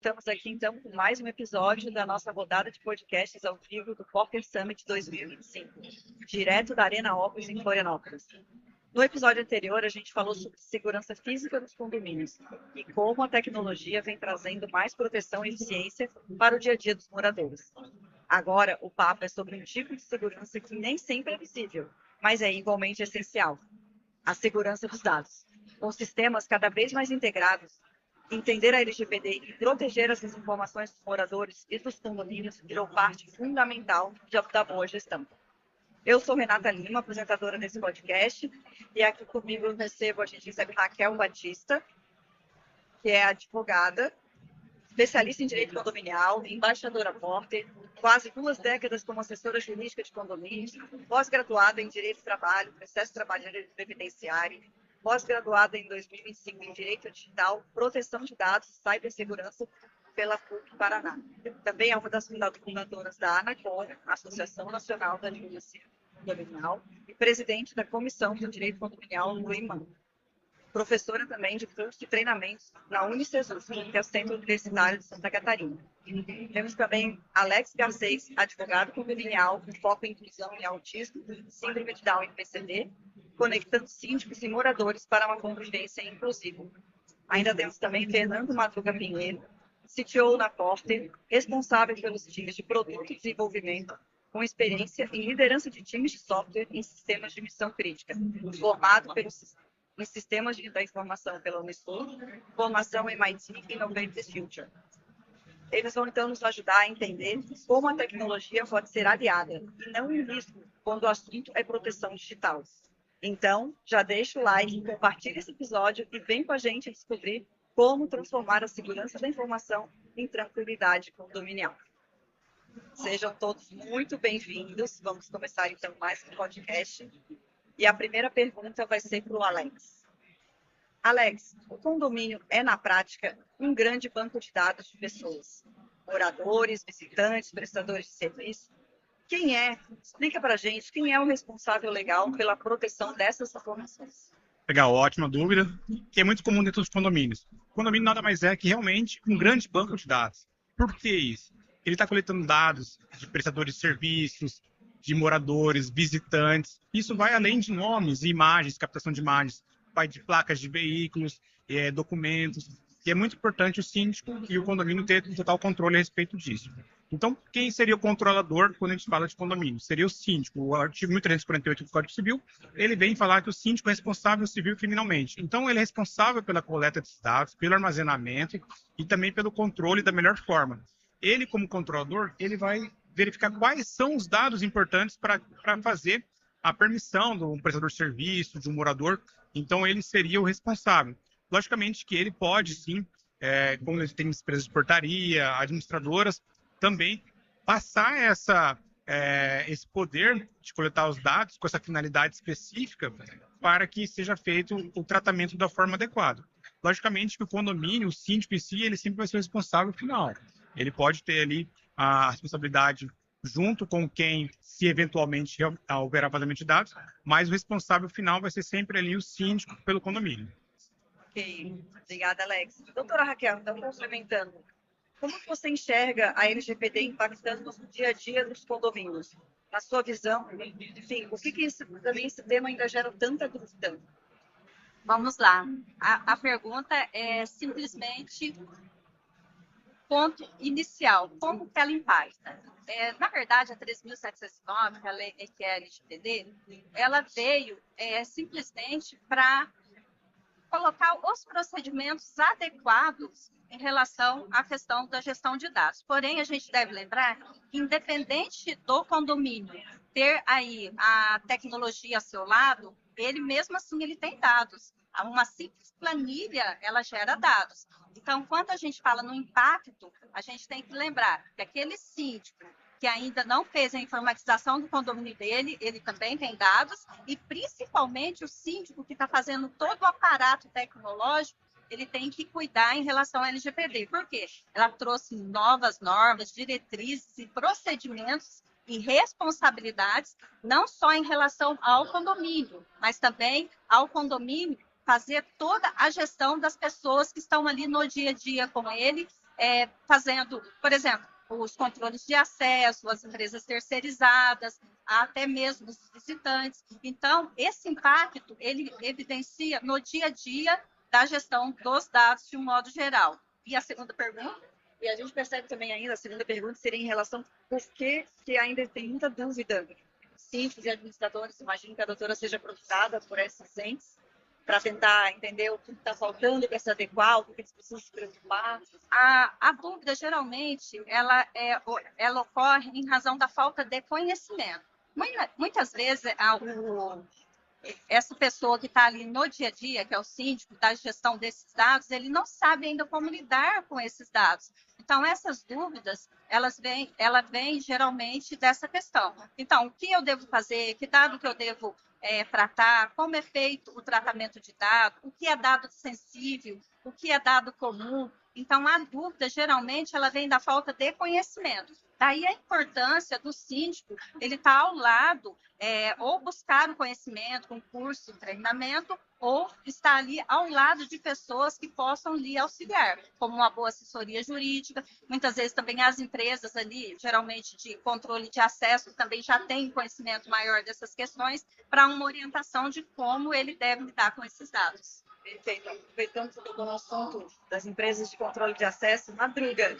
Estamos aqui, então, com mais um episódio da nossa rodada de podcasts ao vivo do Porter Summit 2025, direto da Arena Opus, em Florianópolis. No episódio anterior, a gente falou sobre segurança física dos condomínios e como a tecnologia vem trazendo mais proteção e eficiência para o dia a dia dos moradores. Agora, o papo é sobre um tipo de segurança que nem sempre é visível, mas é igualmente essencial: a segurança dos dados. Com sistemas cada vez mais integrados, entender a LGPD e proteger essas informações dos moradores e dos condomínios virou parte fundamental da boa gestão. Eu sou Renata Lima, apresentadora desse podcast, e aqui comigo a gente recebe Raquel Batista, que é advogada, especialista em direito condominial, embaixadora Porter, quase 2 décadas como assessora jurídica de condomínios, pós-graduada em direito do trabalho, processo trabalhista previdenciário, pós-graduada em 2025 em Direito Digital, Proteção de Dados e Cibersegurança pela PUC Paraná. Também é uma das fundadoras da ANACON, Associação Nacional da Advocacia Condominial, e presidente da Comissão do Direito Condominial do IMAN. Professora também de curso de treinamentos na Unicesus, que é o Centro Universitário de Santa Catarina. Temos também Alex Garcês, advogado condominial com foco em inclusão e autismo, síndrome de Down e PCD, conectando síndicos e moradores para uma convivência inclusiva. Ainda temos também Fernando Madruga Pinheiro, CTO na Porter, responsável pelos times de produto e desenvolvimento, com experiência em liderança de times de software em sistemas de missão crítica, formado em sistemas da informação pela Unisur, formação MIT e Innovative Future. Eles vão, então, nos ajudar a entender como a tecnologia pode ser aliada e não um risco quando o assunto é proteção digital. Então, já deixa o like, compartilha esse episódio e vem com a gente descobrir como transformar a segurança da informação em tranquilidade condominial. Sejam todos muito bem-vindos. Vamos começar, então, mais um podcast. E a primeira pergunta vai ser para o Alex. Alex, o condomínio é, na prática, um grande banco de dados de pessoas, moradores, visitantes, prestadores de serviço. Explica para a gente, quem é o responsável legal pela proteção dessas informações? Legal, ótima dúvida, que é muito comum dentro dos condomínios. O condomínio nada mais é que realmente um grande banco de dados. Por que isso? Ele está coletando dados de prestadores de serviços, de moradores, visitantes. Isso vai além de nomes e imagens, captação de imagens, vai de placas de veículos, documentos. E é muito importante o síndico e o condomínio ter total controle a respeito disso. Então, quem seria o controlador quando a gente fala de condomínio? Seria o síndico. O artigo 1348 do Código Civil, ele vem falar que o síndico é responsável civil e criminalmente. Então, ele é responsável pela coleta desses dados, pelo armazenamento e também pelo controle da melhor forma. Ele, como controlador, ele vai verificar quais são os dados importantes para fazer a permissão de um prestador de serviço, de um morador. Então, ele seria o responsável. Logicamente que ele pode, sim, como ele tem empresas de portaria, administradoras, também passar esse poder de coletar os dados com essa finalidade específica para que seja feito o tratamento da forma adequada. Logicamente que o condomínio, o síndico em si, ele sempre vai ser o responsável final. Ele pode ter ali a responsabilidade junto com quem, se eventualmente houver vazamento de dados, mas o responsável final vai ser sempre ali o síndico pelo condomínio. Ok, obrigada, Alex. Doutora Raquel, então, complementando, como você enxerga a LGPD impactando no dia a dia dos condomínios? Na sua visão, enfim, por que esse tema ainda gera tanta dúvida? Vamos lá. A pergunta é simplesmente ponto inicial. Como que ela impacta? Na verdade, a 3.709, que é a LGPD, ela veio simplesmente para colocar os procedimentos adequados em relação à questão da gestão de dados. Porém, a gente deve lembrar que, independente do condomínio ter aí a tecnologia a seu lado, ele mesmo assim ele tem dados. Uma simples planilha, ela gera dados. Então, quando a gente fala no impacto, a gente tem que lembrar que aquele síndico que ainda não fez a informatização do condomínio dele, ele também tem dados, e principalmente o síndico que está fazendo todo o aparato tecnológico, ele tem que cuidar em relação à LGPD. Por quê? Ela trouxe novas normas, diretrizes e procedimentos e responsabilidades, não só em relação ao condomínio, mas também ao condomínio fazer toda a gestão das pessoas que estão ali no dia a dia com ele fazendo, por exemplo, os controles de acesso, as empresas terceirizadas, até mesmo os visitantes. Então, esse impacto, ele evidencia no dia a dia da gestão dos dados de um modo geral. E a segunda pergunta? E a gente percebe também ainda, a segunda pergunta seria em relação por que ainda tem muita dúvida. Síndicos e administradores, imagino que a doutora seja procurada por esses entes para tentar entender o que está faltando para se adequar, o que eles precisam se preocupar. A dúvida, geralmente, ela ocorre em razão da falta de conhecimento. Muitas vezes, essa pessoa que está ali no dia a dia, que é o síndico, da gestão desses dados, ele não sabe ainda como lidar com esses dados. Então, essas dúvidas, ela vem geralmente dessa questão. Então, o que eu devo fazer? Que dado que eu devo tratar? Como é feito o tratamento de dados? O que é dado sensível? O que é dado comum? Então, a dúvida, geralmente, ela vem da falta de conhecimento. Daí a importância do síndico, ele estar ao lado, ou buscar o conhecimento, com curso, treinamento, ou estar ali ao lado de pessoas que possam lhe auxiliar, como uma boa assessoria jurídica. Muitas vezes também as empresas ali, geralmente de controle de acesso, também já têm conhecimento maior dessas questões, para uma orientação de como ele deve lidar com esses dados. Perfeito. Aproveitando que tocou no assunto das empresas de controle de acesso, Madruga,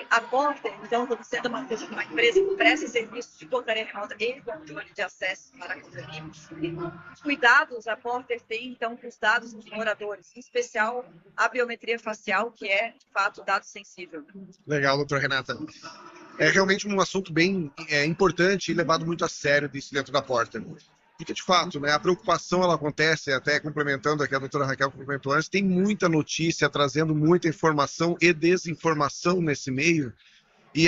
a Porter, então, como sendo uma empresa que presta serviços de portaria remota e controle de acesso para condomínios, os cuidados a Porter tem, então, com os dados dos moradores, em especial a biometria facial, que é, de fato, dado sensível. Legal, doutora Renata. É realmente um assunto bem importante e levado muito a sério disso dentro da Porter. Porque, de fato, né, a preocupação ela acontece, até complementando aqui a doutora Raquel complementou antes, tem muita notícia trazendo muita informação e desinformação nesse meio. E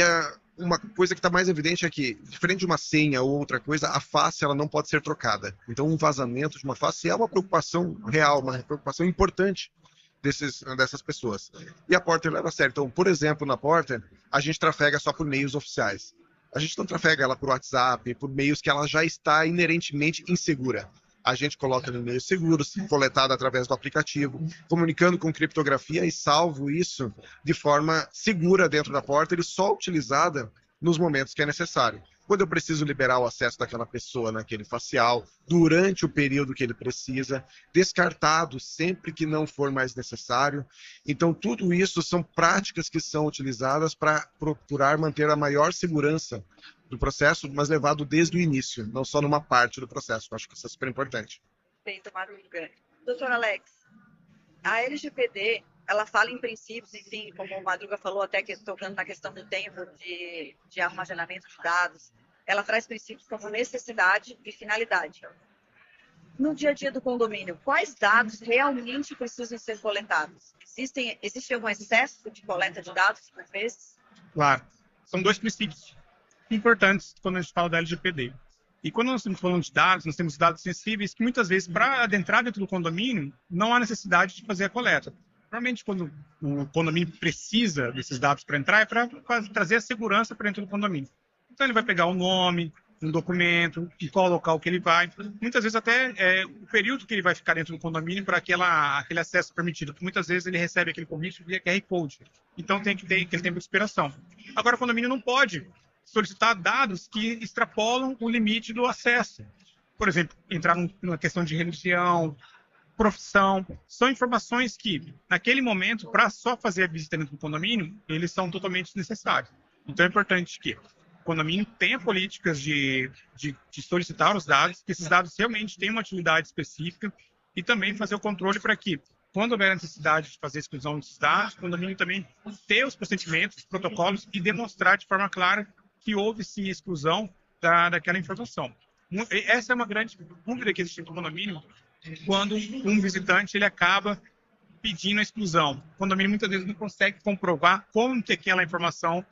uma coisa que está mais evidente é que, diferente de uma senha ou outra coisa, a face ela não pode ser trocada. Então, um vazamento de uma face é uma preocupação real, uma preocupação importante dessas pessoas. E a Porter leva a sério. Então, por exemplo, na Porter, a gente trafega só por meios oficiais. A gente não trafega ela por WhatsApp, por meios que ela já está inerentemente insegura. A gente coloca no e-mails seguros, coletado através do aplicativo, comunicando com criptografia e salvo isso de forma segura dentro da Porter e só utilizada nos momentos que é necessário. Quando eu preciso liberar o acesso daquela pessoa naquele facial, durante o período que ele precisa, descartado sempre que não for mais necessário. Então, tudo isso são práticas que são utilizadas para procurar manter a maior segurança do processo, mas levado desde o início, não só numa parte do processo. Eu acho que isso é super importante. Feito, Madruga. Doutor Alex, a LGPD, ela fala em princípios, enfim, como o Madruga falou, até que tocando na questão do tempo de armazenamento de dados, ela traz princípios como necessidade e finalidade. No dia a dia do condomínio, quais dados realmente precisam ser coletados? Existe algum excesso de coleta de dados, por vezes? Claro. São dois princípios importantes quando a gente fala da LGPD. E quando nós estamos falando de dados, nós temos dados sensíveis que muitas vezes, para adentrar dentro do condomínio, não há necessidade de fazer a coleta. Normalmente, quando o condomínio precisa desses dados para entrar, é para trazer a segurança para dentro do condomínio. Então, ele vai pegar o nome, um documento, em qual local que ele vai. Muitas vezes, até o período que ele vai ficar dentro do condomínio para aquele acesso permitido. Porque muitas vezes, ele recebe aquele convite via QR Code. Então, tem que ter aquele tempo de expiração. Agora, o condomínio não pode solicitar dados que extrapolam o limite do acesso. Por exemplo, entrar numa questão de religião, profissão, são informações que, naquele momento, para só fazer a visita dentro do condomínio, eles são totalmente desnecessários. Então, é importante que o condomínio tenha políticas de solicitar os dados, que esses dados realmente tenham uma utilidade específica e também fazer o controle para que, quando houver a necessidade de fazer a exclusão desses dados, o condomínio também ter os procedimentos, os protocolos e demonstrar de forma clara que houve sim exclusão daquela informação. Essa é uma grande dúvida que existe no condomínio, quando um visitante ele acaba pedindo a exclusão. O condomínio muitas vezes não consegue comprovar como que aquela informação,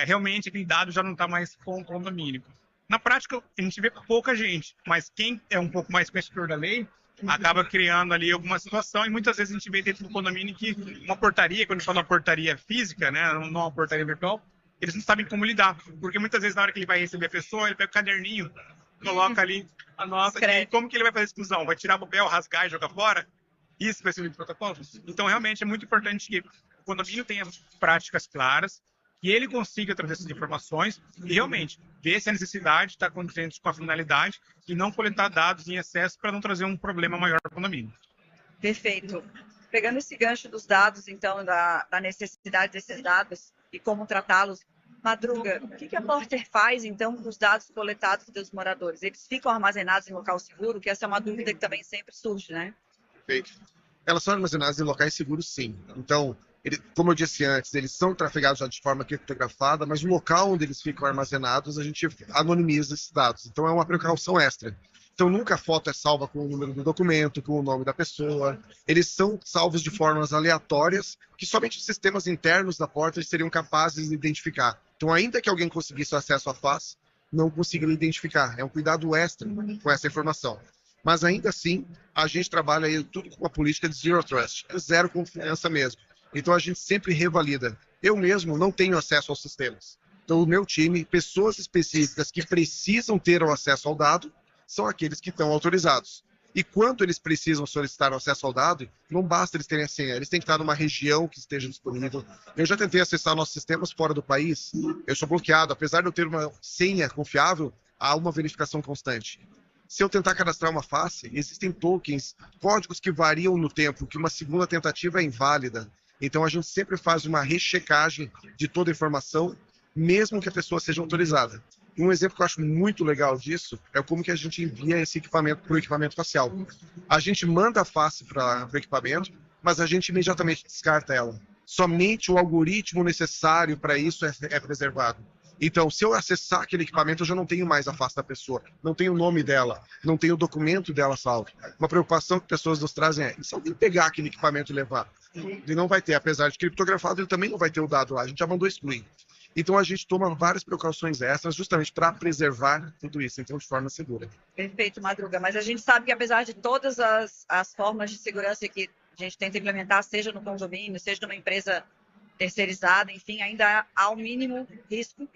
realmente aquele dado já não está mais com o condomínio. Na prática, a gente vê pouca gente, mas quem é um pouco mais conhecedor da lei acaba criando ali alguma situação e muitas vezes a gente vê dentro do condomínio que uma portaria, quando a gente fala uma portaria física, né, não uma portaria virtual, eles não sabem como lidar, porque muitas vezes na hora que ele vai receber a pessoa, ele pega o caderninho, coloca ali a nota, e como que ele vai fazer a exclusão? Vai tirar o papel, rasgar e jogar fora? Isso vai ser o protocolo? Então, realmente, é muito importante que o condomínio tenha práticas claras, que ele consiga trazer essas informações e realmente ver se a necessidade está condizente com a finalidade e não coletar dados em excesso para não trazer um problema maior para o condomínio. Perfeito. Pegando esse gancho dos dados, então, da necessidade desses dados e como tratá-los, Madruga, o que a Porter faz, então, com os dados coletados dos moradores? Eles ficam armazenados em local seguro? Que essa é uma dúvida que também sempre surge, né? Perfeito. Elas são armazenadas em locais seguros, sim. Então, como eu disse antes, eles são trafegados já de forma criptografada, mas o local onde eles ficam armazenados, a gente anonimiza esses dados. Então, é uma precaução extra. Então, nunca a foto é salva com o número do documento, com o nome da pessoa. Eles são salvos de formas aleatórias, que somente os sistemas internos da Porter seriam capazes de identificar. Então, ainda que alguém conseguisse acesso à face, não conseguiria identificar. É um cuidado extra com essa informação. Mas, ainda assim, a gente trabalha aí tudo com a política de Zero Trust, zero confiança mesmo. Então, a gente sempre revalida. Eu mesmo não tenho acesso aos sistemas. Então, o meu time, pessoas específicas que precisam ter o acesso ao dado, são aqueles que estão autorizados. E quando eles precisam solicitar o acesso ao dado, não basta eles terem a senha, eles têm que estar numa região que esteja disponível. Eu já tentei acessar nossos sistemas fora do país, eu sou bloqueado. Apesar de eu ter uma senha confiável, há uma verificação constante. Se eu tentar cadastrar uma face, existem tokens, códigos que variam no tempo, que uma segunda tentativa é inválida. Então a gente sempre faz uma rechecagem de toda a informação, mesmo que a pessoa seja autorizada. Um exemplo que eu acho muito legal disso é como que a gente envia esse equipamento para o equipamento facial. A gente manda a face para o equipamento, mas a gente imediatamente descarta ela. Somente o algoritmo necessário para isso é preservado. Então, se eu acessar aquele equipamento, eu já não tenho mais a face da pessoa, não tenho o nome dela, não tenho o documento dela salvo. Uma preocupação que pessoas nos trazem é, e se alguém pegar aquele equipamento e levar? Ele não vai ter, apesar de criptografado, ele também não vai ter o dado lá, a gente já mandou excluir. Então, a gente toma várias precauções extras justamente para preservar tudo isso, então, de forma segura. Perfeito, Madruga. Mas a gente sabe que, apesar de todas as formas de segurança que a gente tenta implementar, seja no condomínio, seja numa empresa terceirizada, enfim, ainda há o mínimo risco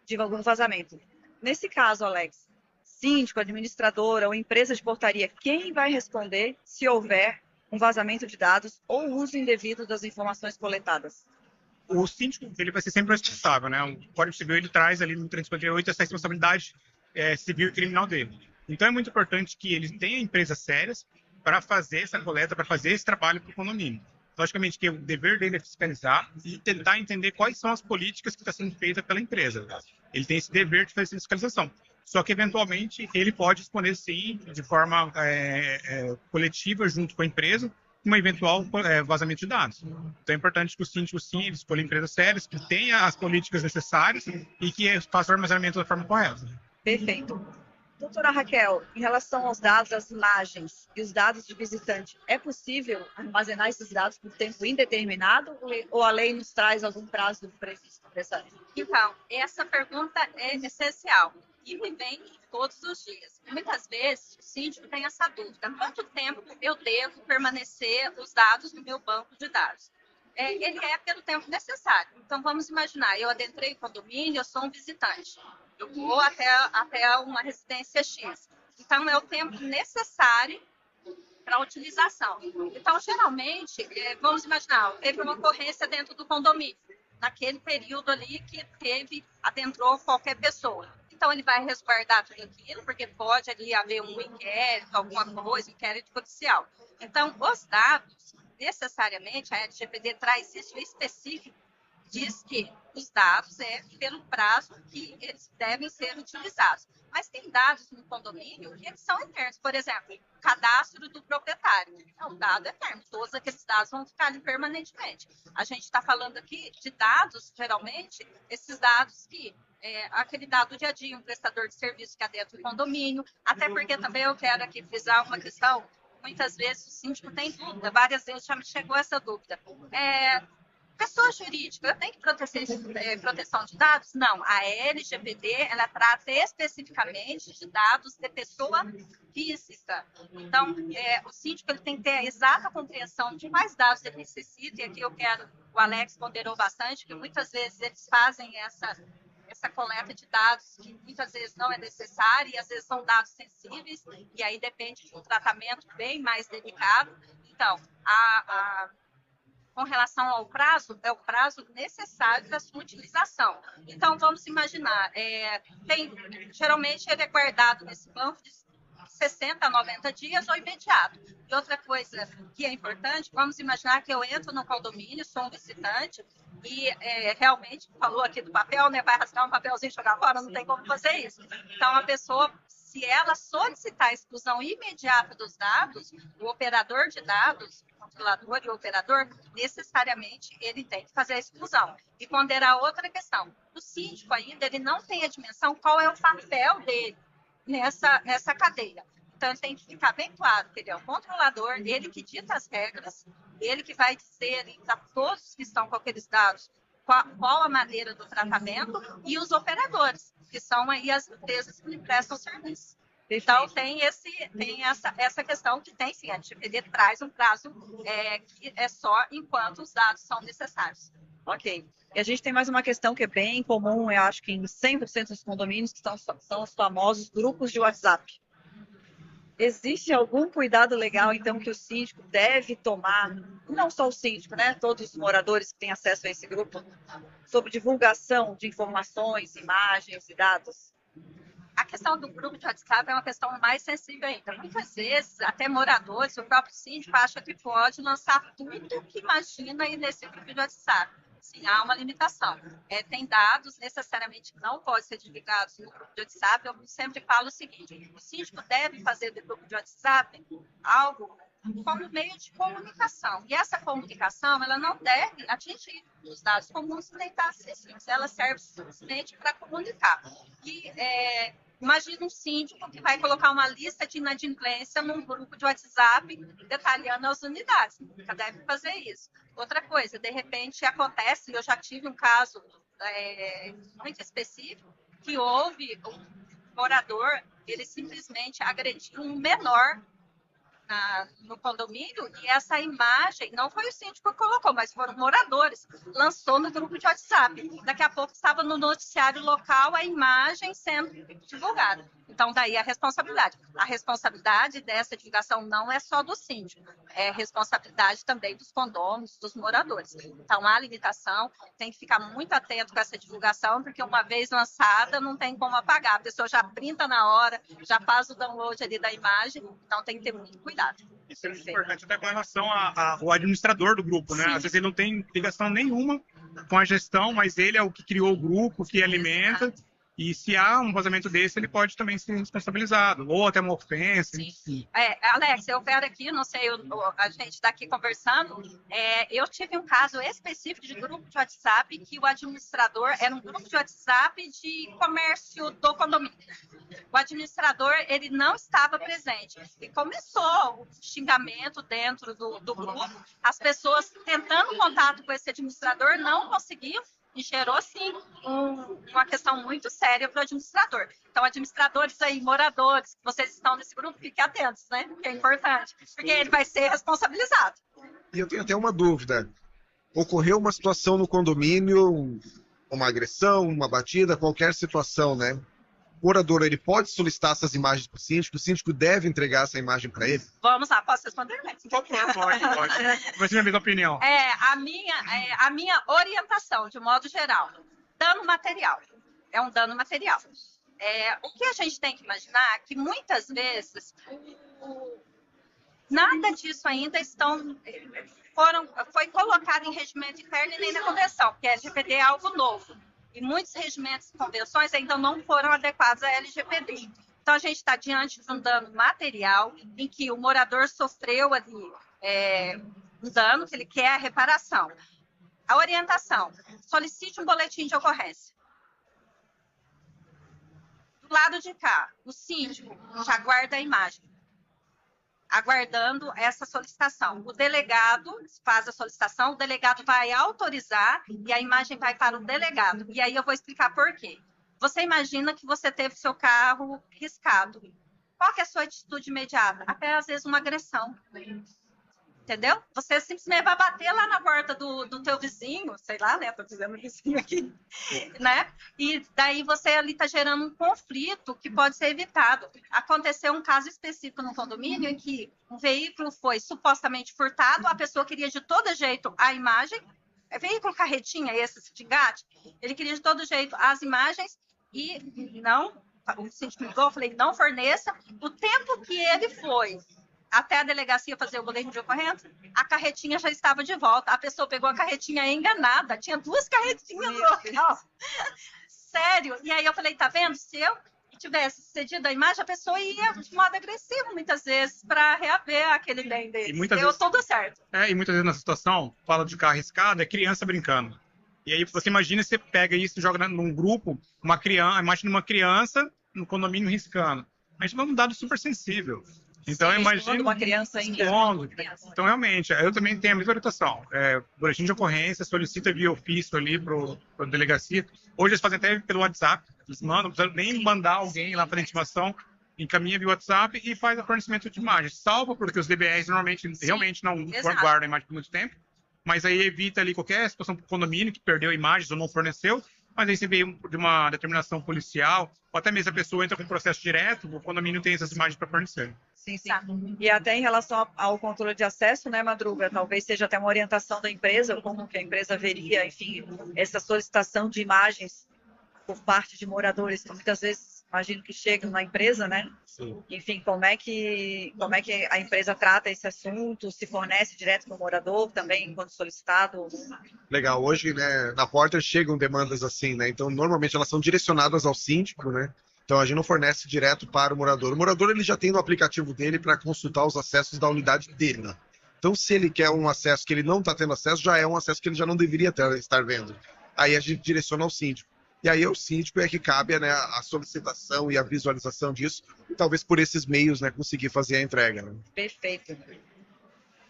de algum vazamento. Nesse caso, Alex, síndico, administradora ou empresa de portaria, quem vai responder se houver um vazamento de dados ou uso indevido das informações coletadas? O síndico, ele vai ser sempre responsável, né? O Código Civil, ele traz ali no 358 essa responsabilidade civil e criminal dele. Então, é muito importante que ele tenha empresas sérias para fazer essa coleta, para fazer esse trabalho para o condomínio. Logicamente que o dever dele é fiscalizar e tentar entender quais são as políticas que estão sendo feitas pela empresa. Ele tem esse dever de fazer essa fiscalização. Só que, eventualmente, ele pode responder, sim, de forma coletiva, junto com a empresa, um eventual vazamento de dados. Então é importante que o síndico, sim, ele escolha empresas sérias, que tenha as políticas necessárias e que faça o armazenamento da forma correta. Perfeito. Doutora Raquel, em relação aos dados, as imagens e os dados do visitante, é possível armazenar esses dados por tempo indeterminado ou a lei nos traz algum prazo previsto para essa? Então, essa pergunta é essencial e me vem todos os dias. Muitas vezes o síndico tem essa dúvida: quanto tempo eu devo permanecer os dados no meu banco de dados? Ele é pelo tempo necessário. Então, vamos imaginar, eu adentrei o condomínio, eu sou um visitante. Eu vou até uma residência X. Então, é o tempo necessário para a utilização. Então, geralmente, vamos imaginar, teve uma ocorrência dentro do condomínio, naquele período ali que adentrou qualquer pessoa. Então, ele vai resguardar tudo aquilo, porque pode ali haver um inquérito, alguma coisa, inquérito judicial. Então, os dados, necessariamente, a LGPD traz isso específico, diz que os dados pelo prazo que eles devem ser utilizados. Mas tem dados no condomínio que eles são eternos. Por exemplo, o cadastro do proprietário. É um dado eterno. Todos aqueles dados vão ficar ali permanentemente. A gente está falando aqui de dados, geralmente, esses dados que aquele dado do dia a dia, um prestador de serviço que é dentro do condomínio. Até porque também eu quero aqui frisar uma questão. Muitas vezes o síndico tem dúvida. Várias vezes já me chegou essa dúvida. Pessoa jurídica, eu tenho que proteção de dados? Não, a LGPD, ela trata especificamente de dados de pessoa física. Então, o síndico ele tem que ter a exata compreensão de quais dados ele necessita, e aqui o Alex ponderou bastante, que muitas vezes eles fazem essa coleta de dados que muitas vezes não é necessária, e às vezes são dados sensíveis, e aí depende de um tratamento bem mais delicado. Então, Com relação ao prazo, é o prazo necessário para sua utilização. Então, vamos imaginar, geralmente ele é guardado nesse banco de 60 a 90 dias ou imediato. E outra coisa que é importante, vamos imaginar que eu entro no condomínio, sou um visitante, e realmente, falou aqui do papel, né, vai rasgar um papelzinho e jogar fora, não tem como fazer isso. Então, a pessoa, se ela solicitar a exclusão imediata dos dados, o operador de dados, o controlador e o operador, necessariamente ele tem que fazer a exclusão. E ponderar outra questão. O síndico ainda, ele não tem a dimensão qual é o papel dele nessa cadeia. Então, ele tem que ficar bem claro que ele é o controlador, ele que dita as regras, ele que vai dizer para todos que estão com aqueles dados qual a maneira do tratamento, e os operadores, que são aí as empresas que lhe prestam serviço. Então, tem essa questão que tem, sim, a LGPD traz um prazo que é só enquanto os dados são necessários. Ok. E a gente tem mais uma questão que é bem comum, eu acho que em 100% dos condomínios, que são os famosos grupos de WhatsApp. Existe algum cuidado legal, então, que o síndico deve tomar, não só o síndico, né? Todos os moradores que têm acesso a esse grupo, sobre divulgação de informações, imagens e dados? A questão do grupo de WhatsApp é uma questão mais sensível ainda. Muitas vezes, até moradores, o próprio síndico acha que pode lançar tudo que imagina aí nesse grupo de WhatsApp. Sim, há uma limitação. Tem dados necessariamente que não podem ser divulgados no grupo de WhatsApp. Eu sempre falo o seguinte: o síndico deve fazer do grupo de WhatsApp algo como meio de comunicação. E essa comunicação, ela não deve atingir os dados comuns que tentar acessíveis. Ela serve simplesmente para comunicar. E imagina um síndico que vai colocar uma lista de inadimplência num grupo de WhatsApp detalhando as unidades. Nunca deve fazer isso. Outra coisa, de repente acontece, eu já tive um caso muito específico, que houve um morador, ele simplesmente agrediu um menor no condomínio, e essa imagem, não foi o síndico que colocou, mas foram moradores, lançou no grupo de WhatsApp. Daqui a pouco estava no noticiário local a imagem sendo divulgada. Então, daí a responsabilidade. A responsabilidade dessa divulgação não é só do síndico, é responsabilidade também dos condôminos, dos moradores. Então, há limitação, tem que ficar muito atento com essa divulgação, porque uma vez lançada, não tem como apagar. A pessoa já printa na hora, já faz o download ali da imagem, então tem que ter muito cuidado. Isso é muito importante até com relação ao administrador do grupo, né? Sim. Às vezes ele não tem ligação nenhuma com a gestão, mas ele é o que criou o grupo, que alimenta. E se há um vazamento desse, ele pode também ser responsabilizado, ou até uma ofensa. Sim. Alex, eu quero aqui, não sei, a gente está aqui conversando, eu tive um caso específico de grupo de WhatsApp, que o administrador era um grupo de WhatsApp de comércio do condomínio. O administrador, ele não estava presente. E começou o xingamento dentro do grupo, as pessoas tentando contato com esse administrador não conseguiam, e gerou, sim, uma questão muito séria para o administrador. Então, administradores aí, moradores, que vocês estão nesse grupo, fiquem atentos, né? Que é importante, porque ele vai ser responsabilizado. E eu tenho até uma dúvida. Ocorreu uma situação no condomínio, uma agressão, uma batida, qualquer situação, né? O morador, ele pode solicitar essas imagens para o síndico deve entregar essa imagem para ele? Vamos lá, posso responder? Pode. Vai ser a mesma opinião. A minha orientação, de modo geral, dano material. É um dano material. O que a gente tem que imaginar é que muitas vezes nada disso ainda foi colocado em regimento interno e nem na convenção, porque a LGPD é algo novo. E muitos regimentos e convenções ainda não foram adequados à LGPD. Então, a gente está diante de um dano material em que o morador sofreu ali um dano, que ele quer a reparação. A orientação: solicite um boletim de ocorrência. Do lado de cá, o síndico já guarda a imagem, aguardando essa solicitação. O delegado faz a solicitação, o delegado vai autorizar e a imagem vai para o delegado. E aí eu vou explicar por quê. Você imagina que você teve seu carro riscado. Qual que é a sua atitude imediata? Até às vezes uma agressão. Entendeu? Você simplesmente vai bater lá na porta do teu vizinho, sei lá, né? Tô dizendo vizinho aqui, né? E daí você ali está gerando um conflito que pode ser evitado. Aconteceu um caso específico no condomínio em que um veículo foi supostamente furtado, a pessoa queria de todo jeito a imagem, veículo carretinha esse de engate, ele queria de todo jeito as imagens e não, o síndico ligou, eu falei, não forneça. O tempo que ele foi até a delegacia fazer o boletim de ocorrência, a carretinha já estava de volta. A pessoa pegou a carretinha enganada, tinha 2 carretinhas no local. Sério. E aí eu falei, tá vendo? Se eu tivesse cedido a imagem, a pessoa ia de modo agressivo, muitas vezes, para reaver aquele bem dele. Deu tudo certo. E muitas vezes na situação, fala de carro arriscado, é criança brincando. E aí você imagina, você pega isso e joga num grupo, imagina uma criança no condomínio riscando. A gente é um dado super sensível. Então, eu imagino... uma criança ainda. Então, realmente, eu também tenho a mesma orientação. Boletim de ocorrência, solicita via ofício ali para a delegacia. Hoje eles fazem até pelo WhatsApp. Eles mandam, não precisam nem mandar alguém lá para a intimação. Encaminha via WhatsApp e faz o fornecimento de imagens. Salva, porque os DBRs normalmente realmente não guardam a imagem por muito tempo. Mas aí evita ali qualquer situação para o condomínio que perdeu imagens ou não forneceu. Mas aí você veio de uma determinação policial, ou até mesmo a pessoa entra com processo direto, o condomínio tem essas imagens para fornecer. Sim. E até em relação ao controle de acesso, né, Madruga, talvez seja até uma orientação da empresa, como que a empresa veria, enfim, essa solicitação de imagens por parte de moradores, que muitas vezes imagino que chegam na empresa, né? Sim. Enfim, como é que a empresa trata esse assunto, se fornece direto para o morador também, quando solicitado? Legal, hoje, né, na Porter chegam demandas assim, né? Então, normalmente elas são direcionadas ao síndico, né? Então, a gente não fornece direto para o morador. O morador, ele já tem no aplicativo dele para consultar os acessos da unidade dele, né? Então, se ele quer um acesso que ele não está tendo acesso, já é um acesso que ele já não deveria estar vendo. Aí a gente direciona ao síndico. E aí o síndico é que cabe, né, a solicitação e a visualização disso, e talvez por esses meios, né, conseguir fazer a entrega. Né? Perfeito.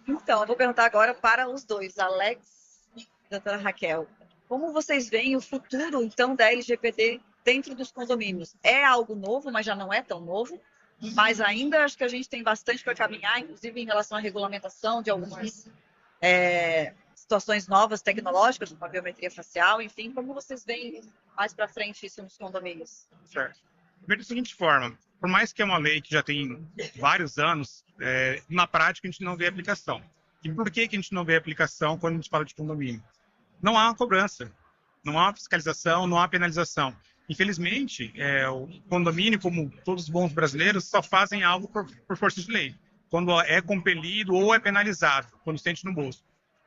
Então, eu vou perguntar agora para os dois, Alex e a doutora Raquel. Como vocês veem o futuro, então, da LGPD dentro dos condomínios? É algo novo, mas já não é tão novo. Mas ainda acho que a gente tem bastante para caminhar, inclusive em relação à regulamentação de algumas situações novas tecnológicas, como a biometria facial, enfim. Como vocês veem mais para frente isso nos condomínios? Certo. Primeiro, da seguinte forma, por mais que é uma lei que já tem vários anos, na prática a gente não vê aplicação. E por que a gente não vê aplicação quando a gente fala de condomínio? Não há uma cobrança, não há fiscalização, não há penalização. Infelizmente, o condomínio, como todos os bons brasileiros, só fazem algo por força de lei, quando é compelido ou é penalizado, quando sente no bolso.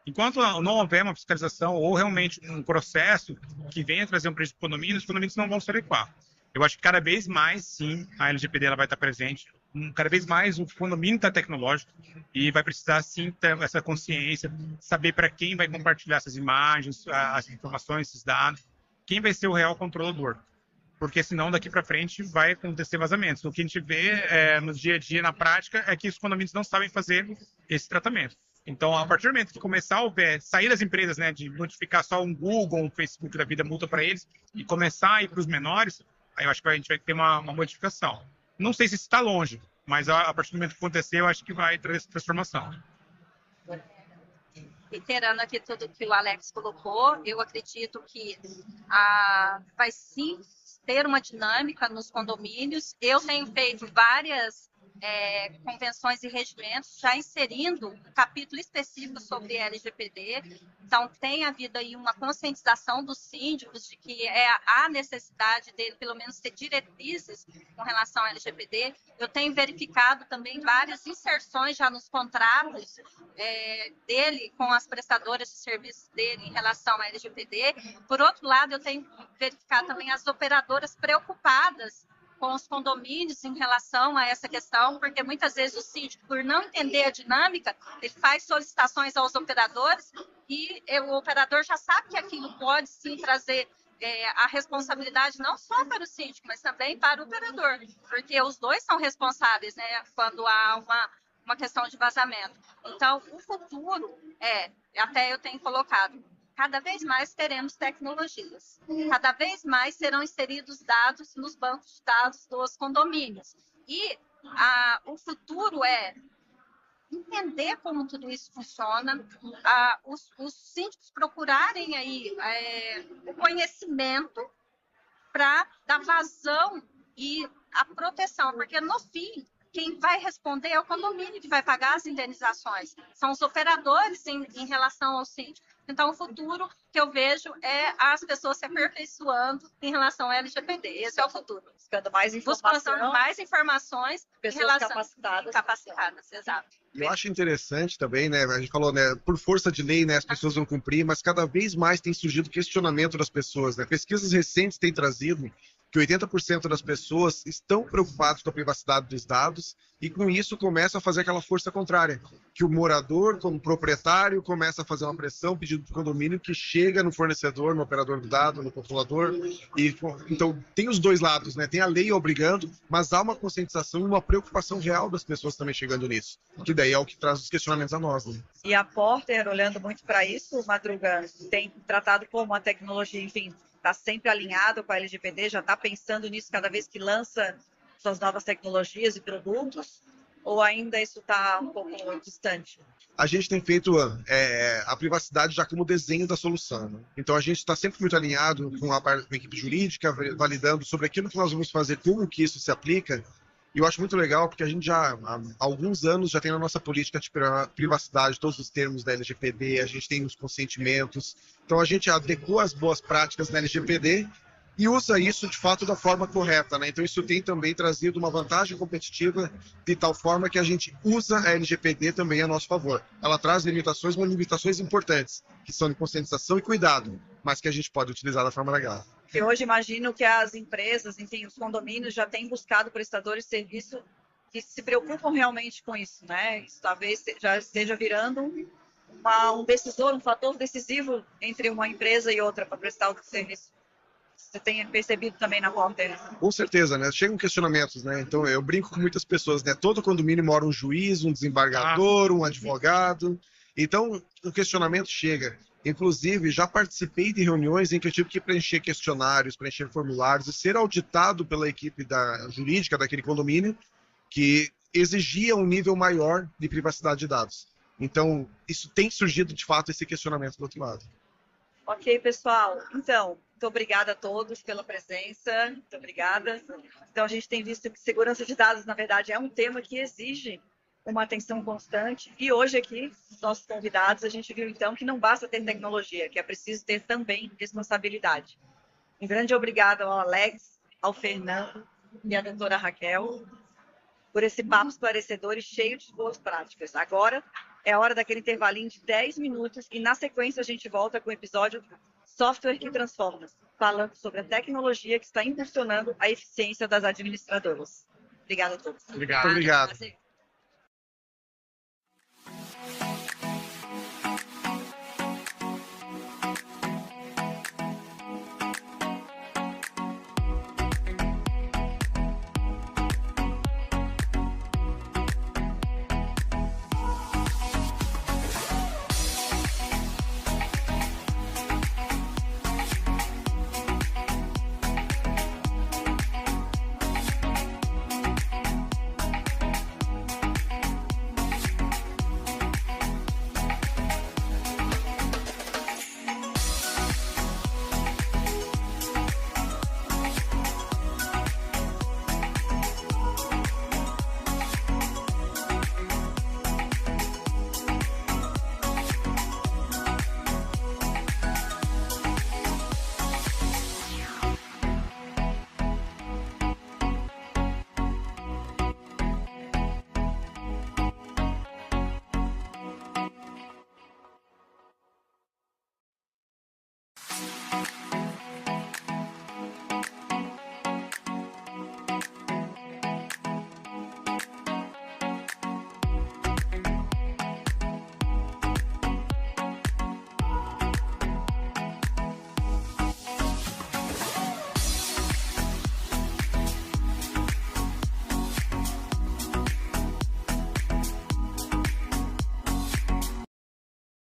Enquanto não houver uma fiscalização ou realmente um processo que venha trazer um prejuízo para os condomínios não vão se adequar. Eu acho que cada vez mais, sim, a LGPD ela vai estar presente. Cada vez mais o condomínio está tecnológico e vai precisar, sim, ter essa consciência, saber para quem vai compartilhar essas imagens, as informações, esses dados, quem vai ser o real controlador. Porque senão, daqui para frente, vai acontecer vazamentos. O que a gente vê no dia a dia, na prática, é que os condomínios não sabem fazer esse tratamento. Então, a partir do momento que começar a sair das empresas, né, de notificar só um Google, um Facebook da vida, multa para eles, e começar a ir para os menores, aí eu acho que a gente vai ter uma modificação. Não sei se está longe, mas a partir do momento que acontecer, eu acho que vai trazer essa transformação. Reiterando aqui tudo que o Alex colocou, eu acredito que vai sim ter uma dinâmica nos condomínios. Eu tenho feito várias convenções e regimentos, já inserindo um capítulo específico sobre LGPD. Então, tem havido aí uma conscientização dos síndicos de que há necessidade dele, pelo menos, ter diretrizes com relação ao LGPD. Eu tenho verificado também várias inserções já nos contratos dele com as prestadoras de serviços dele em relação ao LGPD. Por outro lado, eu tenho verificado também as operadoras preocupadas com os condomínios em relação a essa questão, porque muitas vezes o síndico, por não entender a dinâmica, ele faz solicitações aos operadores e o operador já sabe que aquilo pode sim trazer a responsabilidade não só para o síndico, mas também para o operador, porque os dois são responsáveis, né, quando há uma questão de vazamento. Então, o futuro até eu tenho colocado, cada vez mais teremos tecnologias. Cada vez mais serão inseridos dados nos bancos de dados dos condomínios. E o futuro entender como tudo isso funciona, os síndicos procurarem aí o conhecimento para dar vazão e a proteção, porque no fim quem vai responder é o condomínio que vai pagar as indenizações, são os operadores em relação ao síndico. Então, o futuro que eu vejo é as pessoas se aperfeiçoando em relação ao LGPD. Esse é o futuro. Buscando mais informação, mais informações pessoas em relação capacitadas. Exato. Eu acho interessante também, né? A gente falou, né? Por força de lei, né? As pessoas vão cumprir, mas cada vez mais tem surgido questionamento das pessoas, né? Pesquisas recentes têm trazido que 80% das pessoas estão preocupados com a privacidade dos dados e com isso começa a fazer aquela força contrária, que o morador, como proprietário, começa a fazer uma pressão, pedido do condomínio que chega no fornecedor, no operador do dado, no populador. Então, tem os dois lados, né? Tem a lei obrigando, mas há uma conscientização e uma preocupação real das pessoas também chegando nisso, que daí é o que traz os questionamentos a nós, né? E a Porter, olhando muito para isso, Madruga, tem tratado como a tecnologia, enfim, está sempre alinhado com a LGPD, já está pensando nisso cada vez que lança suas novas tecnologias e produtos, ou ainda isso está um pouco distante? A gente tem feito a privacidade já como desenho da solução, né? Então a gente está sempre muito alinhado com a equipe jurídica, validando sobre aquilo que nós vamos fazer, como que isso se aplica. E eu acho muito legal porque a gente já há alguns anos já tem na nossa política de privacidade todos os termos da LGPD, a gente tem os consentimentos. Então a gente adequa as boas práticas da LGPD e usa isso de fato da forma correta, né? Então isso tem também trazido uma vantagem competitiva de tal forma que a gente usa a LGPD também a nosso favor. Ela traz limitações, mas limitações importantes, que são de conscientização e cuidado, mas que a gente pode utilizar da forma legal. E hoje imagino que as empresas, enfim, os condomínios já têm buscado prestadores de serviço que se preocupam realmente com isso, né? Isso talvez já esteja virando um decisor, um fator decisivo entre uma empresa e outra para prestar o serviço. Você tem percebido também na Porter? Com certeza, né? Chegam questionamentos, né? Então eu brinco com muitas pessoas, né? Todo condomínio mora um juiz, um desembargador, um advogado. Então o questionamento chega. Inclusive, já participei de reuniões em que eu tive que preencher questionários, preencher formulários e ser auditado pela equipe jurídica daquele condomínio que exigia um nível maior de privacidade de dados. Então, isso tem surgido, de fato, esse questionamento do outro lado. Ok, pessoal. Então, muito obrigada a todos pela presença. Muito obrigada. Então, a gente tem visto que segurança de dados, na verdade, é um tema que exige uma atenção constante. E hoje aqui, nossos convidados, a gente viu então que não basta ter tecnologia, que é preciso ter também responsabilidade. Um grande obrigado ao Alex, ao Fernando e à doutora Raquel por esse papo esclarecedor e cheio de boas práticas. Agora é a hora daquele intervalinho de 10 minutos e na sequência a gente volta com o episódio Software que Transforma, falando sobre a tecnologia que está impulsionando a eficiência das administradoras. Obrigada a todos. Obrigado. Obrigado. Prazer.